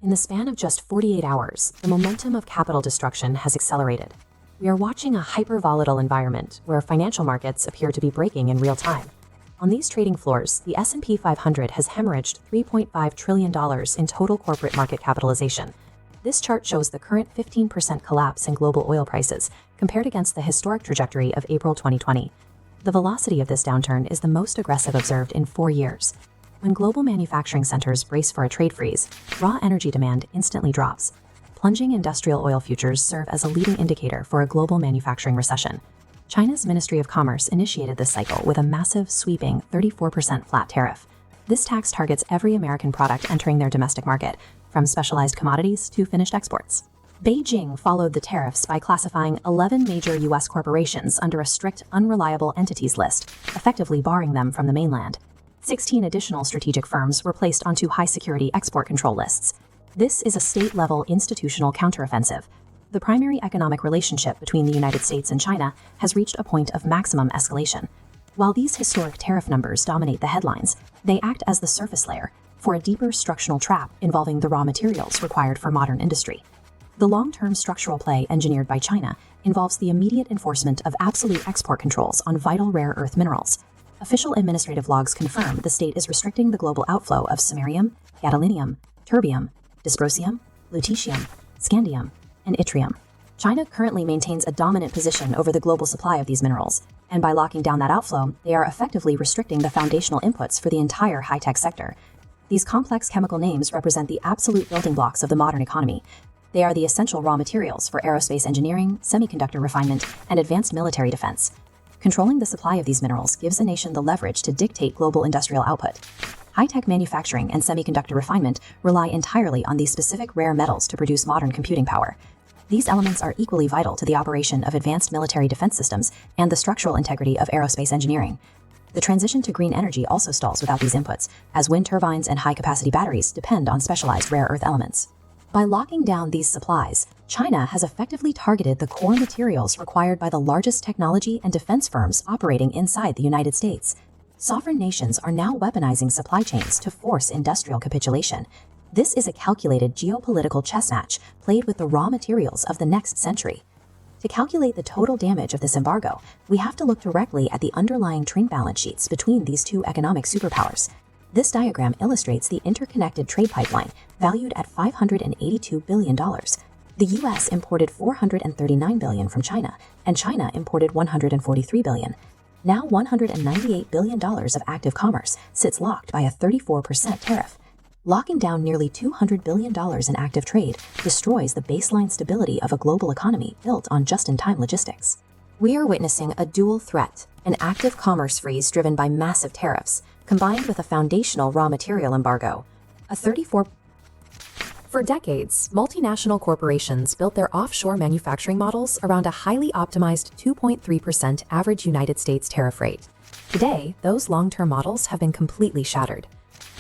In the span of just 48 hours, the momentum of capital destruction has accelerated. We are watching a hyper-volatile environment where financial markets appear to be breaking in real time. On these trading floors, the S&P 500 has hemorrhaged $3.5 trillion in total corporate market capitalization. This chart shows the current 15% collapse in global oil prices compared against the historic trajectory of April 2020. The velocity of this downturn is the most aggressive observed in 4 years. When global manufacturing centers brace for a trade freeze, raw energy demand instantly drops. Plunging industrial oil futures serve as a leading indicator for a global manufacturing recession. China's Ministry of Commerce initiated this cycle with a massive, sweeping 34% flat tariff. This tax targets every American product entering their domestic market, from specialized commodities to finished exports. Beijing followed the tariffs by classifying 11 major U.S. corporations under a strict unreliable entities list, effectively barring them from the mainland. 16 additional strategic firms were placed onto high-security export control lists. This is a state-level institutional counteroffensive. The primary economic relationship between the United States and China has reached a point of maximum escalation. While these historic tariff numbers dominate the headlines, they act as the surface layer for a deeper structural trap involving the raw materials required for modern industry. The long-term structural play engineered by China involves the immediate enforcement of absolute export controls on vital rare earth minerals. Official administrative logs confirm the state is restricting the global outflow of samarium, gadolinium, terbium, dysprosium, lutetium, scandium, and yttrium. China currently maintains a dominant position over the global supply of these minerals, and by locking down that outflow, they are effectively restricting the foundational inputs for the entire high-tech sector. These complex chemical names represent the absolute building blocks of the modern economy. They are the essential raw materials for aerospace engineering, semiconductor refinement, and advanced military defense. Controlling the supply of these minerals gives a nation the leverage to dictate global industrial output. High-tech manufacturing and semiconductor refinement rely entirely on these specific rare metals to produce modern computing power. These elements are equally vital to the operation of advanced military defense systems and the structural integrity of aerospace engineering. The transition to green energy also stalls without these inputs, as wind turbines and high-capacity batteries depend on specialized rare earth elements. By locking down these supplies, China has effectively targeted the core materials required by the largest technology and defense firms operating inside the United States. Sovereign nations are now weaponizing supply chains to force industrial capitulation. This is a calculated geopolitical chess match played with the raw materials of the next century. To calculate the total damage of this embargo, we have to look directly at the underlying trade balance sheets between these two economic superpowers. This diagram illustrates the interconnected trade pipeline, valued at $582 billion. The U.S. imported $439 billion from China, and China imported $143 billion. Now $198 billion of active commerce sits locked by a 34% tariff. Locking down nearly $200 billion in active trade destroys the baseline stability of a global economy built on just-in-time logistics. We are witnessing a dual threat, an active commerce freeze driven by massive tariffs, combined with a foundational raw material embargo. For decades, multinational corporations built their offshore manufacturing models around a highly optimized 2.3% average United States tariff rate. Today, those long-term models have been completely shattered.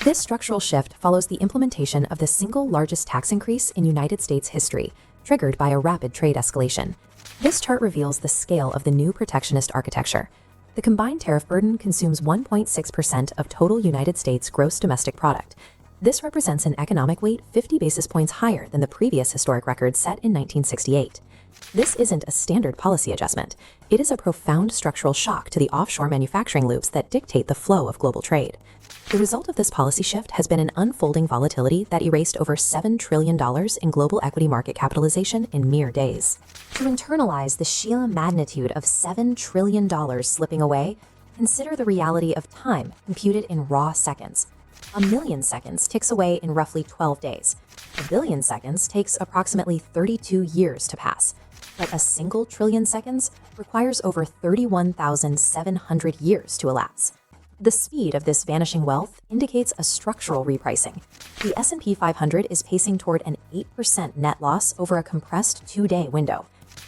This structural shift follows the implementation of the single largest tax increase in United States history, triggered by a rapid trade escalation. This chart reveals the scale of the new protectionist architecture. The combined tariff burden consumes 1.6% of total United States gross domestic product. This represents an economic weight 50 basis points higher than the previous historic record set in 1968. This isn't a standard policy adjustment. It is a profound structural shock to the offshore manufacturing loops that dictate the flow of global trade. The result of this policy shift has been an unfolding volatility that erased over $7 trillion in global equity market capitalization in mere days. To internalize the sheer magnitude of $7 trillion slipping away, consider the reality of time computed in raw seconds. A million seconds ticks away in roughly 12 days. A billion seconds takes approximately 32 years to pass. But a single trillion seconds requires over 31,700 years to elapse. The speed of this vanishing wealth indicates a structural repricing. The S&P 500 is pacing toward an 8% net loss over a compressed 2-day window.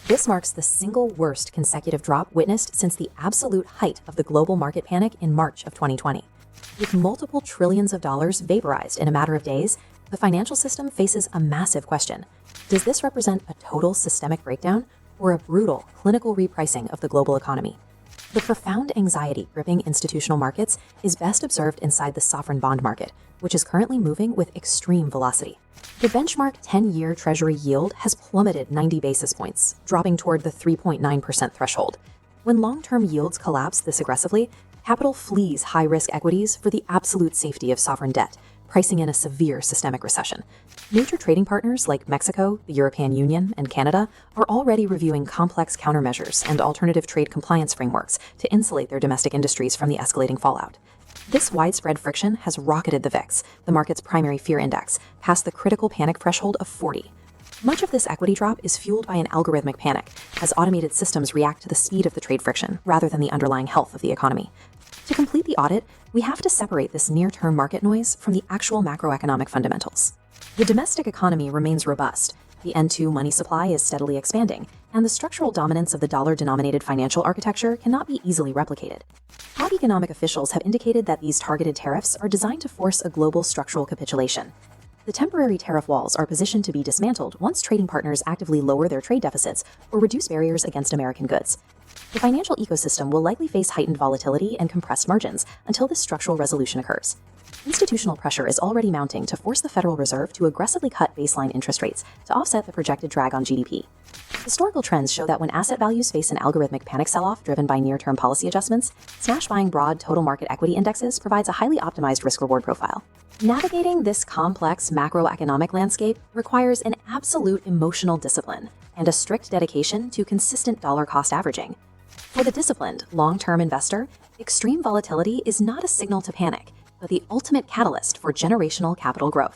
This marks the single worst consecutive drop witnessed since the absolute height of the global market panic in March of 2020. With multiple trillions of dollars vaporized in a matter of days, the financial system faces a massive question. Does this represent a total systemic breakdown or a brutal clinical repricing of the global economy? The profound anxiety gripping institutional markets is best observed inside the sovereign bond market, which is currently moving with extreme velocity. The benchmark 10-year Treasury yield has plummeted 90 basis points, dropping toward the 3.9% threshold. When long-term yields collapse this aggressively, capital flees high-risk equities for the absolute safety of sovereign debt, pricing in a severe systemic recession. Major trading partners like Mexico, the European Union, and Canada are already reviewing complex countermeasures and alternative trade compliance frameworks to insulate their domestic industries from the escalating fallout. This widespread friction has rocketed the VIX, the market's primary fear index, past the critical panic threshold of 40. Much of this equity drop is fueled by an algorithmic panic, as automated systems react to the speed of the trade friction rather than the underlying health of the economy. To complete the audit, we have to separate this near-term market noise from the actual macroeconomic fundamentals. The domestic economy remains robust, the N2 money supply is steadily expanding, and the structural dominance of the dollar-denominated financial architecture cannot be easily replicated. Top economic officials have indicated that these targeted tariffs are designed to force a global structural capitulation. The temporary tariff walls are positioned to be dismantled once trading partners actively lower their trade deficits or reduce barriers against American goods. The financial ecosystem will likely face heightened volatility and compressed margins until this structural resolution occurs. Institutional pressure is already mounting to force the Federal Reserve to aggressively cut baseline interest rates to offset the projected drag on GDP. Historical trends show that when asset values face an algorithmic panic sell-off driven by near-term policy adjustments, smash buying broad total market equity indexes provides a highly optimized risk-reward profile. Navigating this complex macroeconomic landscape requires an absolute emotional discipline and a strict dedication to consistent dollar-cost averaging. For the disciplined, long-term investor, extreme volatility is not a signal to panic, but the ultimate catalyst for generational capital growth.